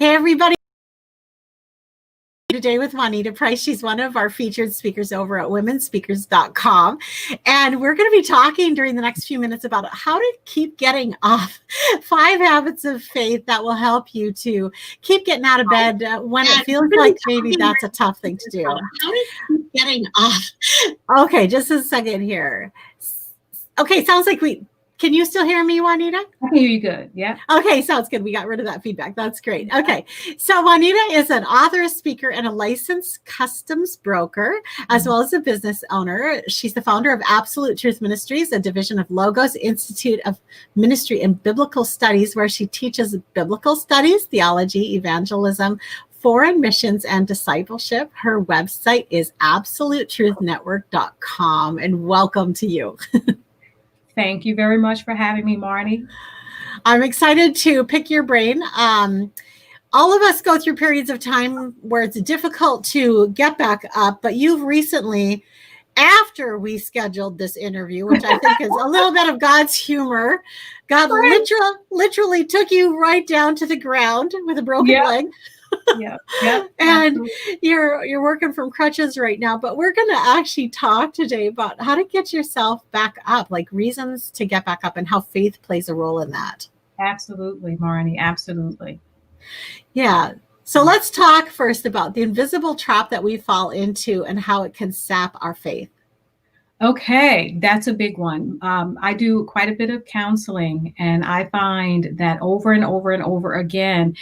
Hey, everybody. Today with Juanita Price. She's one of our featured speakers over at womenspeakers.com. And we're going to be talking during the next few minutes about how to keep getting off 5 habits of faith that will help you to keep getting out of bed when it feels like maybe that's a tough thing to do. How to keep getting off. Okay, just a second here. Okay, sounds like can you still hear me, Juanita? I can hear you good. Yeah. Okay, sounds good. We got rid of that feedback. That's great. Okay. So Juanita is an author, speaker, and a licensed customs broker, as well as a business owner. She's the founder of Absolute Truth Ministries, a division of Logos Institute of Ministry and Biblical Studies, where she teaches biblical studies, theology, evangelism, foreign missions, and discipleship. Her website is absolutetruithnetwork.com. And welcome to you. Thank you very much for having me, Marnie. I'm excited to pick your brain. All of us go through periods of time where it's difficult to get back up, but you've recently, after we scheduled this interview, which I think is a little bit of God's humor, God literally took you right down to the ground with a broken leg. Yeah. And you're working from crutches right now, but we're going to actually talk today about how to get yourself back up, like reasons to get back up and how faith plays a role in that. Absolutely, Marnie. Absolutely. Yeah. So let's talk first about the invisible trap that we fall into and how it can sap our faith. Okay, that's a big one. I do quite a bit of counseling, and I find that over and over and over again,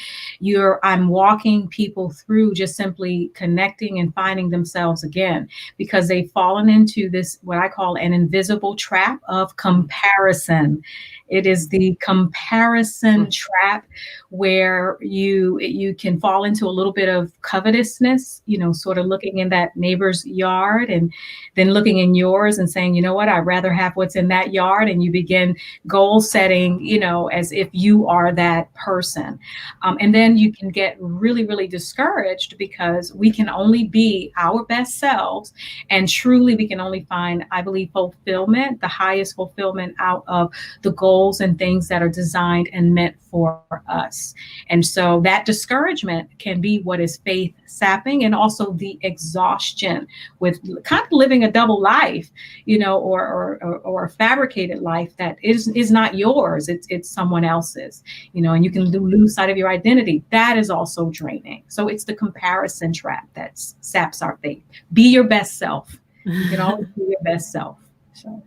I'm walking people through just simply connecting and finding themselves again, because they've fallen into this, what I call an invisible trap of comparison. It is the comparison trap where you can fall into a little bit of covetousness, sort of looking in that neighbor's yard and then looking in yours and saying, you know what, I'd rather have what's in that yard. And you begin goal setting, as if you are that person. And then you can get really, really discouraged, because we can only be our best selves. And truly, we can only find, I believe, fulfillment, the highest fulfillment out of the goals and things that are designed and meant for us. And so that discouragement can be what is faith sapping, and also the exhaustion with kind of living a double life, or a fabricated life that is not yours. It's someone else's, and you can lose sight of your identity. That is also draining. So it's the comparison trap that saps our faith. Be your best self. You can always be your best self. So.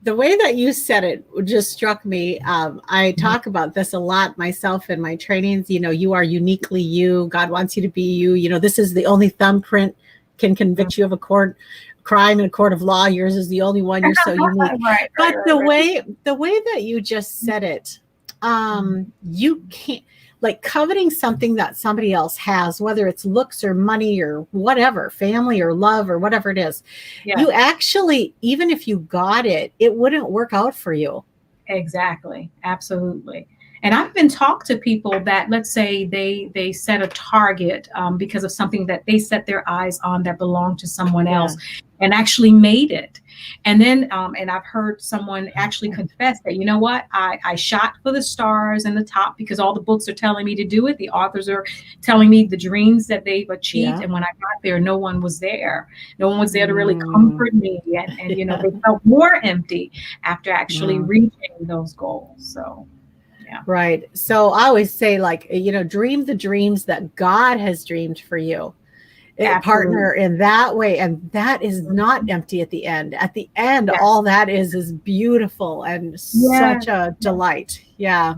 The way that you said it just struck me. I talk about this a lot myself in my trainings. You are uniquely you. God wants you to be you. This is the only thumbprint can convict you of a crime in a court of law. Yours is the only one. You're so unique. But the way that you just said it, you can't, like, coveting something that somebody else has, whether it's looks or money or whatever, family or love or whatever it is, you actually, even if you got it, it wouldn't work out for you. Exactly. Absolutely. And I've been talked to people that, let's say they set a target because of something that they set their eyes on that belonged to someone else and actually made it. And then, and I've heard someone actually confess that, you know what, I shot for the stars and the top because all the books are telling me to do it. The authors are telling me the dreams that they've achieved. And when I got there, no one was there. No one was there to really comfort me. And they felt more empty after actually reaching those goals. So. Yeah. Right. So I always say, dream the dreams that God has dreamed for you. Partner in that way. And that is not empty at the end. At the end, all that is beautiful and such a delight. Yeah.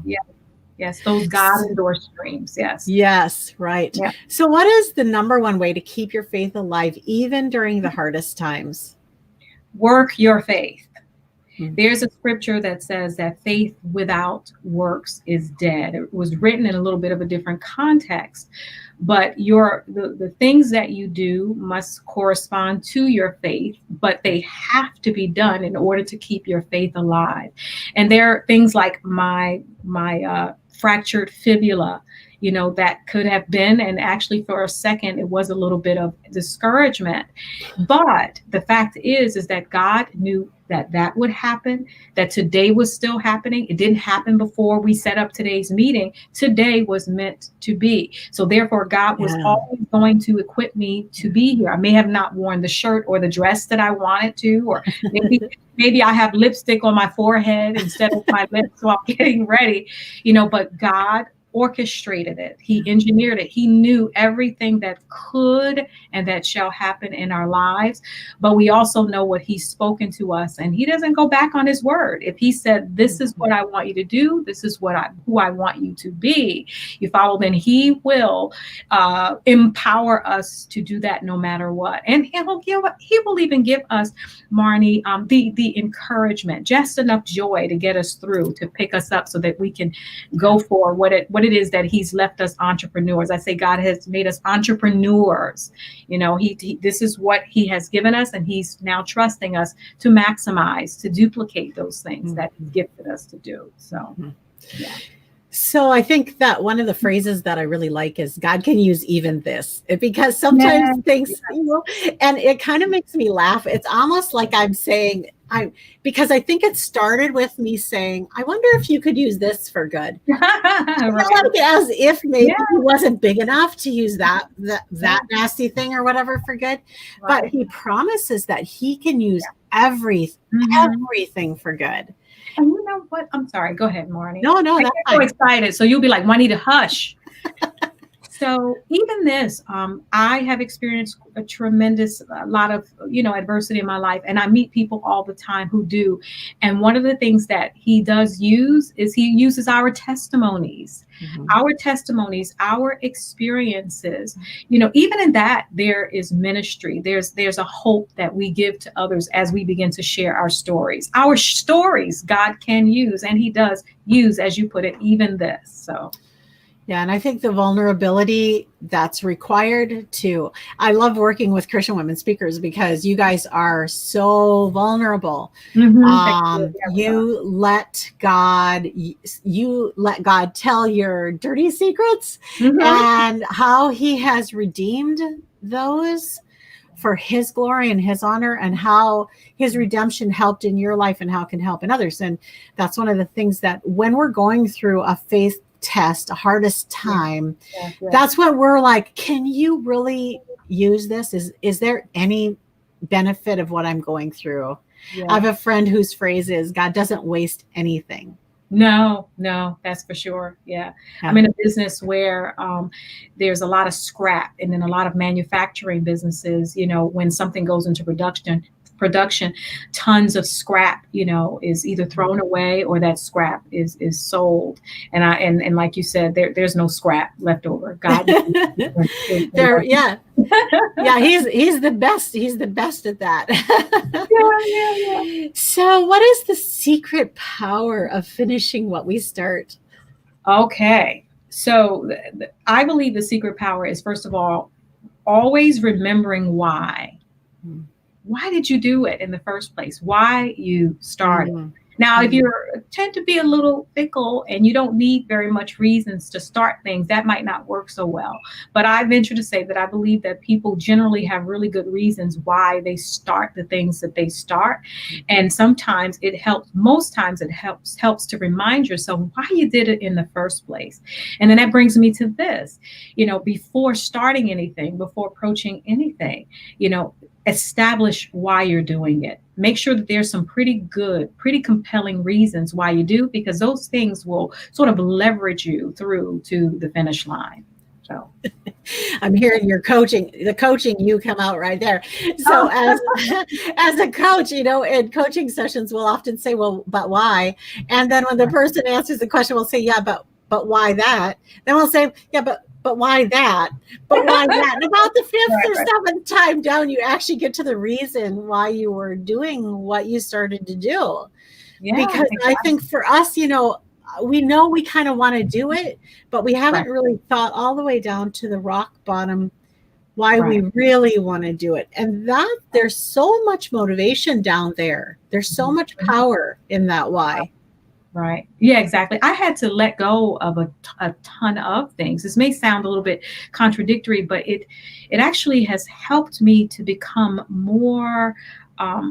Yes. Those God-endorsed dreams. Yes. Yes. Right. Yeah. So what is the number one way to keep your faith alive, even during the hardest times? Work your faith. There's a scripture that says that faith without works is dead. It was written in a little bit of a different context, but the things that you do must correspond to your faith, but they have to be done in order to keep your faith alive. And there are things like my fractured fibula, that could have been, and actually for a second, it was a little bit of discouragement. But the fact is that God knew that would happen, that today was still happening. It didn't happen before we set up today's meeting. Today was meant to be. So therefore, God was always going to equip me to be here. I may have not worn the shirt or the dress that I wanted to, or maybe I have lipstick on my forehead instead of my lips while getting ready, but God orchestrated it. He engineered it. He knew everything that could and that shall happen in our lives. But we also know what he's spoken to us, and he doesn't go back on his word. If he said, this is what I want you to do, this is who I want you to be, you follow, then he will empower us to do that no matter what. And he will even give us, Marnie, the encouragement, just enough joy to get us through, to pick us up so that we can go for what it is that he's left us entrepreneurs. I say God has made us entrepreneurs. This is what he has given us, and he's now trusting us to maximize, to duplicate those things that he's gifted us to do. So, yeah. So I think that one of the phrases that I really like is God can use even this, because sometimes things, and it kind of makes me laugh. It's almost like I'm saying, because I think it started with me saying, I wonder if you could use this for good. Like, as if maybe he wasn't big enough to use that nasty thing or whatever for good. Right. But he promises that he can use everything for good. And you know what? I'm sorry. Go ahead, Marnie. No, I get so excited. So you'll be like, Juanita, hush. So even this, I have experienced a lot of, adversity in my life, and I meet people all the time who do. And one of the things that he does use is he uses our testimonies, our experiences. Even in that, there is ministry. There's a hope that we give to others as we begin to share our stories. Our stories God can use, and he does use, as you put it, even this. So. Yeah, and I think the vulnerability that's required too. I love working with Christian women speakers because you guys are so vulnerable. You let God tell your dirty secrets and how he has redeemed those for his glory and his honor, and how his redemption helped in your life and how it can help in others. And that's one of the things that when we're going through a faith test, a hardest time, that's what we're like, can you really use this? Is there any benefit of what I'm going through? I have a friend whose phrase is, God doesn't waste anything. No, that's for sure. Yeah. I'm in a business where there's a lot of scrap, and in a lot of manufacturing businesses, when something goes into production, tons of scrap, is either thrown away or that scrap is sold. And like you said, there's no scrap left over. God, there, yeah, he's the best. He's the best at that. So, what is the secret power of finishing what we start? Okay, so I believe the secret power is, first of all, always remembering why. Why did you do it in the first place? Why you started? Now, if you tend to be a little fickle and you don't need very much reasons to start things, that might not work so well. But I venture to say that I believe that people generally have really good reasons why they start the things that they start. And sometimes it helps, most times it helps to remind yourself why you did it in the first place. And then that brings me to this, before starting anything, before approaching anything, establish why you're doing it. Make sure that there's some pretty compelling reasons why you do, because those things will sort of leverage you through to the finish line. So I'm hearing the coaching you come out right there. So as a coach, in coaching sessions, we'll often say, well, but why? And then when the person answers the question, we'll say, yeah, but why that? Then we'll say, yeah, but why that? But why that? And about the fifth or seventh time down, you actually get to the reason why you were doing what you started to do. Yeah, because I think for us, we know we kind of want to do it, but we haven't really thought all the way down to the rock bottom why we really want to do it. And that there's so much motivation down there. There's so much power in that why. Right. Yeah, exactly. I had to let go of a ton of things. This may sound a little bit contradictory, but it actually has helped me to become more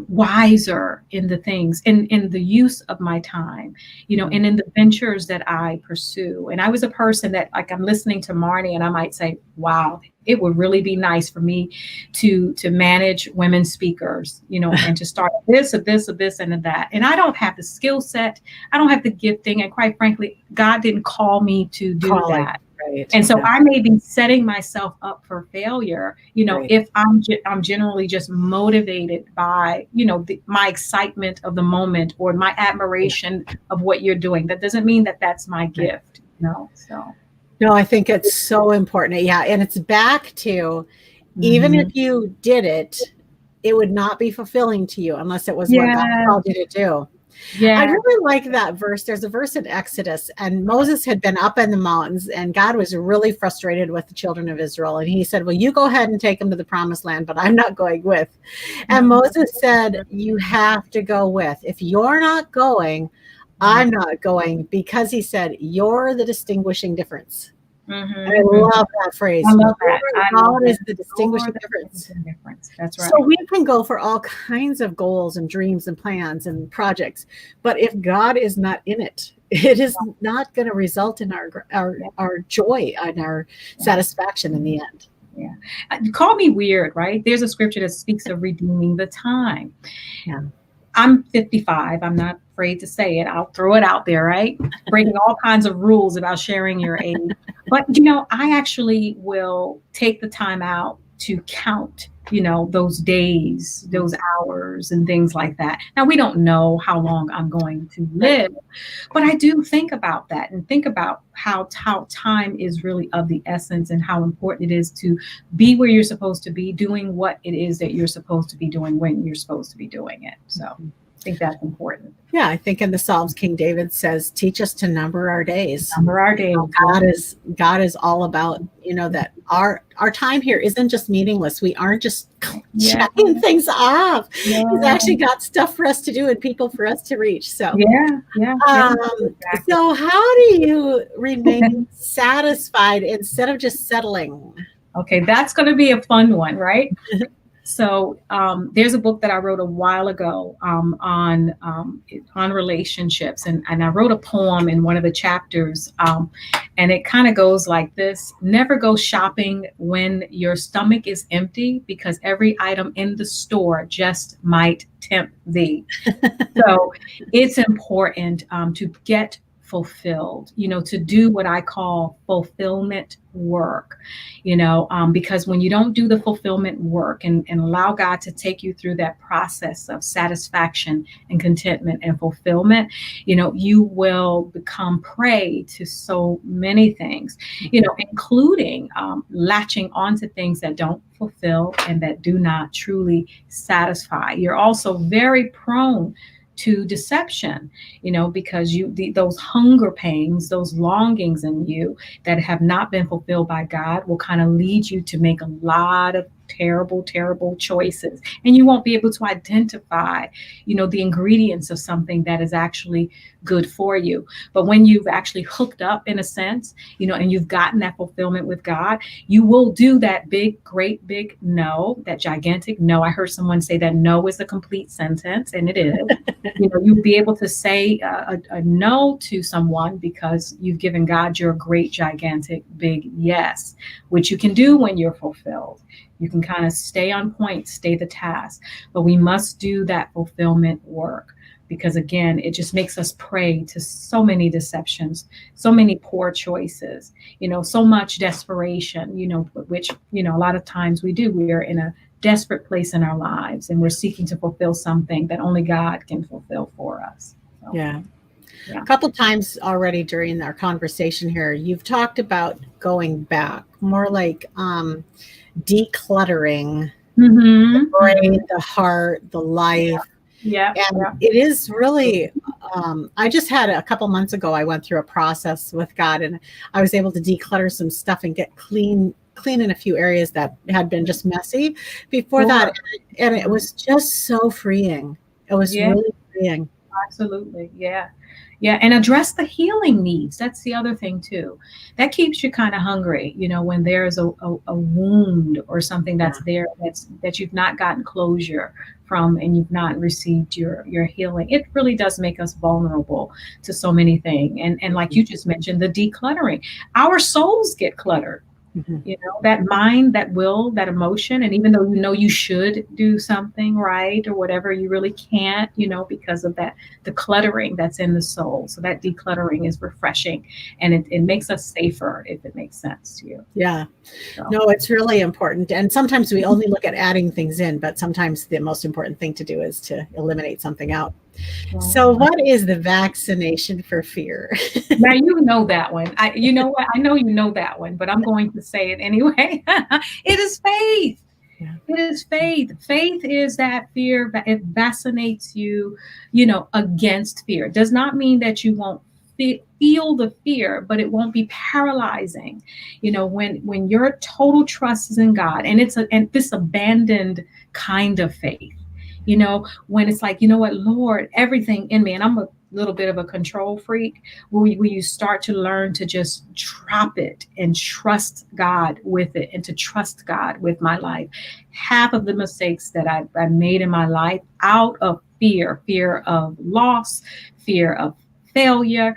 wiser in the things, in the use of my time, and in the ventures that I pursue. And I was a person that, like, I'm listening to Marnie and I might say, wow, it would really be nice for me to manage women speakers, and to start this or this or this and that. And I don't have the skill set, I don't have the gifting, and quite frankly, God didn't call me to do that. Right. And so I may be setting myself up for failure, Right. if I'm generally just motivated by, my excitement of the moment or my admiration of what you're doing. That doesn't mean that that's my gift, So. No, I think it's so important. Yeah. And it's back to, even if you did it, it would not be fulfilling to you unless it was what God called you to do. Yeah. I really like that verse. There's a verse in Exodus, and Moses had been up in the mountains, and God was really frustrated with the children of Israel. And he said, well, you go ahead and take them to the promised land, but I'm not going with. And Moses said, you have to go with. If you're not going, I'm not going, because he said, you're the distinguishing difference. I love that phrase. I love that. God is the distinguishing difference. That's right. So we can go for all kinds of goals and dreams and plans and projects, but if God is not in it, it is not going to result in our joy and our satisfaction in the end. Yeah. Call me weird, right? There's a scripture that speaks of redeeming the time. Yeah. I'm 55. I'm not afraid to say it. I'll throw it out there, right? Breaking all kinds of rules about sharing your age. But, I actually will take the time out to count, those days, those hours and things like that. Now, we don't know how long I'm going to live, but I do think about that and think about how time is really of the essence and how important it is to be where you're supposed to be, doing what it is that you're supposed to be doing when you're supposed to be doing it. So I think that's important. Yeah, I think in the Psalms, King David says, teach us to number our days. Number our days. God is all about, that our time here isn't just meaningless. We aren't just checking things off. Yeah. He's actually got stuff for us to do and people for us to reach. So exactly. So how do you remain satisfied instead of just settling? Okay, that's going to be a fun one, right? So there's a book that I wrote a while ago on relationships, and I wrote a poem in one of the chapters, and it kind of goes like this: never go shopping when your stomach is empty, because every item in the store just might tempt thee. So it's important to get fulfilled, to do what I call fulfillment work, because when you don't do the fulfillment work and allow God to take you through that process of satisfaction and contentment and fulfillment, you will become prey to so many things, including latching onto things that don't fulfill and that do not truly satisfy. You're also very prone to deception, because those hunger pains, those longings in you that have not been fulfilled by God will kind of lead you to make a lot of terrible choices, and you won't be able to identify, the ingredients of something that is actually good for you. But when you've actually hooked up, in a sense, and you've gotten that fulfillment with God, you will do that great big no, that gigantic no. I heard someone say that no is a complete sentence, and it is. You'll be able to say a no to someone because you've given God your great gigantic big yes, which you can do when you're fulfilled. You can kind of stay on point, stay the task, but we must do that fulfillment work, because again, it just makes us prey to so many deceptions, so many poor choices, so much desperation, which, a lot of times we do. We are in a desperate place in our lives, and we're seeking to fulfill something that only God can fulfill for us. So, yeah. A couple times already during our conversation here, you've talked about going back, more like decluttering the brain, the heart, the life. It is really, I just had a couple months ago, I went through a process with God, and I was able to declutter some stuff and get clean in a few areas that had been just messy before that. And it was just so freeing. It was really freeing. Absolutely. Yeah. Yeah. And address the healing needs. That's the other thing too. That keeps you kind of hungry, when there's a wound or something Yeah. that's there that you've not gotten closure from and you've not received your healing. It really does make us vulnerable to so many things. And like you just mentioned, the decluttering. Our souls get cluttered. Mhm. That mind, that will, that emotion. And even though you should do something right or whatever, you really can't, because of the cluttering that's in the soul. So that decluttering is refreshing and it makes us safer, if it makes sense to you. Yeah. So, No, it's really important. And sometimes we only look at adding things in, but sometimes the most important thing to do is to eliminate something out. So what is the vaccination for fear? now you know that one. You know what? I know you know that one, but I'm going to say it anyway. It is faith. Yeah. It is faith. Faith is that fear. It vaccinates you, against fear. It does not mean that you won't feel the fear, but it won't be paralyzing. When your total trust is in God, and this abandoned kind of faith. When it's like, what, Lord, everything in me, and I'm a little bit of a control freak, where you start to learn to just drop it and trust God with it, and to trust God with my life. Half of the mistakes that I made in my life out of fear of loss, fear of failure,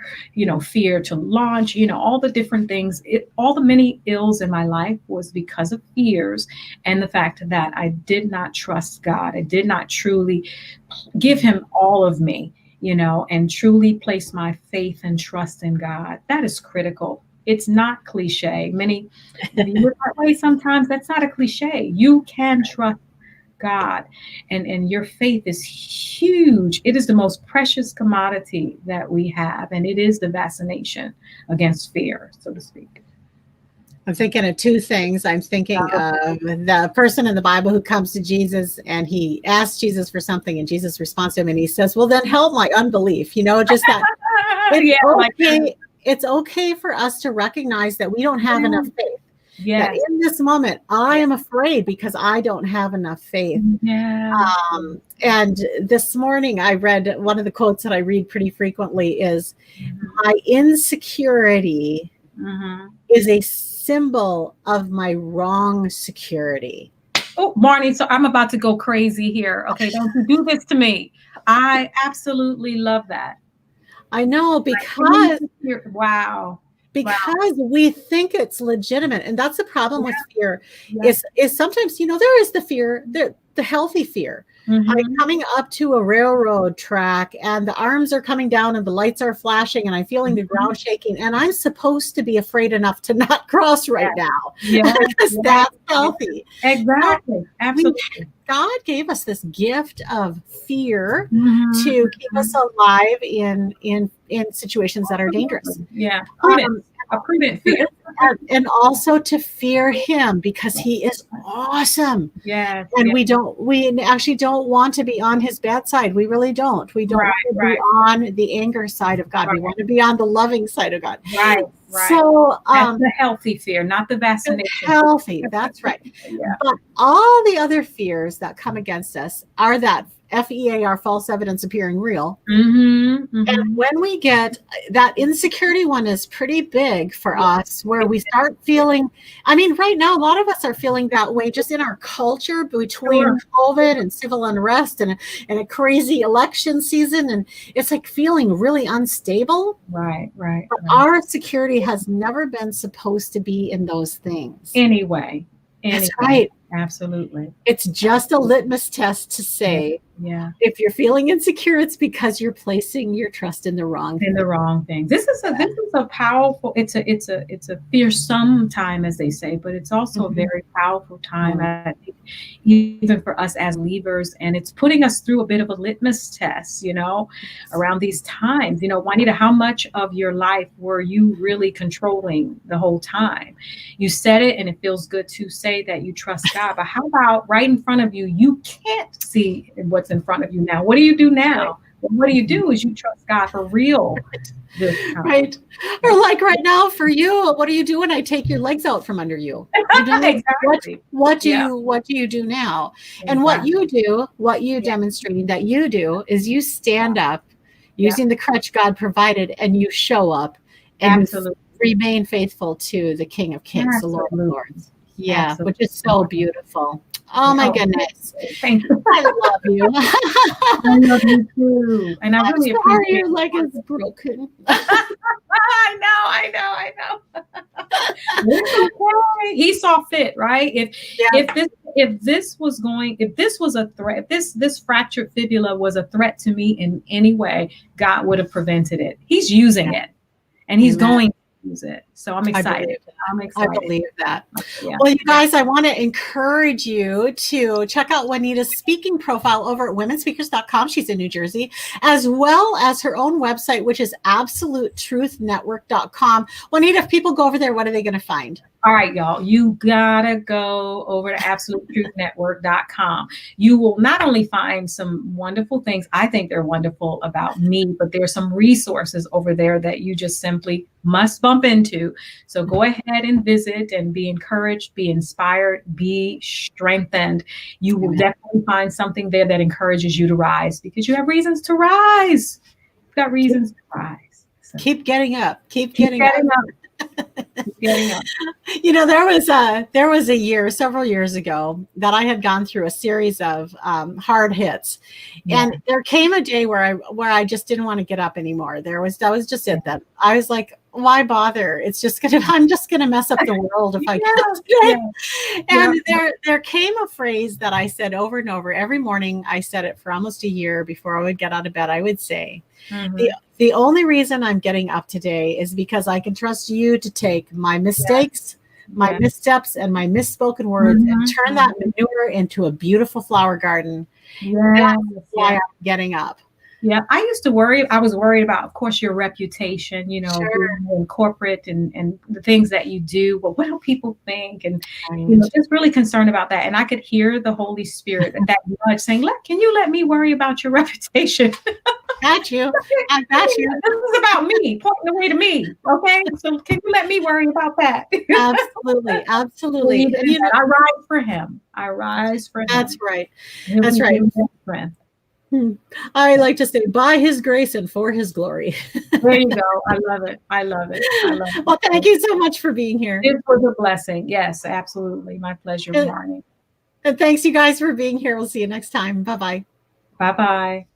fear to launch, all the different things, all the many ills in my life was because of fears and the fact that I did not trust God. I did not truly give him all of me, and truly place my faith and trust in God. That is critical. It's not cliche. Many look that way sometimes. That's not a cliche. You can trust God, and your faith is huge. It is the most precious commodity that we have, and it is the vaccination against fear, so to speak. I'm thinking of two things. I'm thinking of the person in the Bible who comes to Jesus and he asks Jesus for something, and Jesus responds to him and he says, well, then help my unbelief. Just that it's okay. It's okay for us to recognize that we don't have enough faith. Yes. That in this moment, I am afraid because I don't have enough faith. Yeah. And this morning I read one of the quotes that I read pretty frequently is, my insecurity is a symbol of my wrong security. Oh, Marnie, so I'm about to go crazy here. Okay, don't you do this to me. I absolutely love that. I know, because wow. Because we think it's legitimate. And that's the problem with fear is sometimes, there is the fear, the healthy fear. I'm coming up to a railroad track and the arms are coming down and the lights are flashing and I'm feeling the ground shaking, and I'm supposed to be afraid enough to not cross right now. Because that's healthy. Exactly. Absolutely. God gave us this gift of fear to keep us alive in situations that are dangerous. Yeah. A prudent fear. And also to fear him because he is awesome. Yes. And we actually don't want to be on his bad side. We really don't. We don't want to be on the anger side of God. We want to be on the loving side of God. Right. So that's the healthy fear, not the vaccination. Healthy, that's right. But all the other fears that come against us are that FEAR, false evidence appearing real. And when we get that insecurity one is pretty big for us, where we start feeling, right now, a lot of us are feeling that way just in our culture between COVID and civil unrest and a crazy election season. And it's like feeling really unstable. Right. But our security has never been supposed to be in those things. Anyway. That's right. Absolutely. It's just a litmus test to say, if you're feeling insecure, it's because you're placing your trust in the wrong things. This is a powerful. It's a fearsome time, as they say, but it's also a very powerful time. I think, even for us as believers, and it's putting us through a bit of a litmus test. Around these times. Juanita, how much of your life were you really controlling the whole time? You said it, and it feels good to say that you trust God, but how about right in front of you? You can't see what's in front of you now. What do you do now? What do you do is you trust God for real. Right. Or like right now for you, what do you do when I take your legs out from under you? Exactly. What do you do now? And what you do, what you demonstrating that you do is you stand up using the crutch God provided, and you show up and Absolutely. you remain faithful to the King of Kings, the Lord of Absolutely. Lords. Yeah, Absolutely. which is so beautiful. Oh my goodness. Thank you. I love you. I love you too. And I I'm really sorry appreciate your leg is broken. I know. It's okay. He saw fit, right? If this was a threat, if this fractured fibula was a threat to me in any way, God would have prevented it. He's using it, and he's Amen. going to use it. So I'm excited. I believe that. Yeah. Well, you guys, I want to encourage you to check out Juanita's speaking profile over at womenspeakers.com. She's in New Jersey, as well as her own website, which is absolutetruth.network.com. Juanita, if people go over there, what are they going to find? All right, y'all, you gotta go over to absolutetruth.network.com. You will not only find some wonderful things, I think they're wonderful about me, but there's some resources over there that you just simply must bump into. So go ahead and visit and be encouraged, be inspired, be strengthened. You will definitely find something there that encourages you to rise, because you have reasons to rise. You've got reasons to rise. So keep getting up. Keep getting up. Getting up. You know, there was a year, several years ago, that I had gone through a series of hard hits, and there came a day where I just didn't want to get up anymore. That was just it. That I was like, why bother? I'm just gonna mess up the world if I can't. And there came a phrase that I said over and over every morning. I said it for almost a year before I would get out of bed. I would say, the only reason I'm getting up today is because I can trust you to take my mistakes, my missteps, and my misspoken words and turn that manure into a beautiful flower garden. That's why I'm getting up. Yeah, I used to worry. I was worried about, of course, your reputation, you know, being in corporate and the things that you do. But what do people think? And, you know, just really concerned about that. And I could hear the Holy Spirit, that nudge saying, can you let me worry about your reputation? Got you. I got you. This is about me, pointing the way to me. Okay. So can you let me worry about that? Absolutely. Absolutely. And, you know, I rise for him. I rise for him. That's right. That's right. I like to say, by his grace and for his glory. There you go. I love it. I love it. Well, thank you so much for being here. It was a blessing. Yes, absolutely. My pleasure, Marnie. And thanks, you guys, for being here. We'll see you next time. Bye-bye. Bye-bye.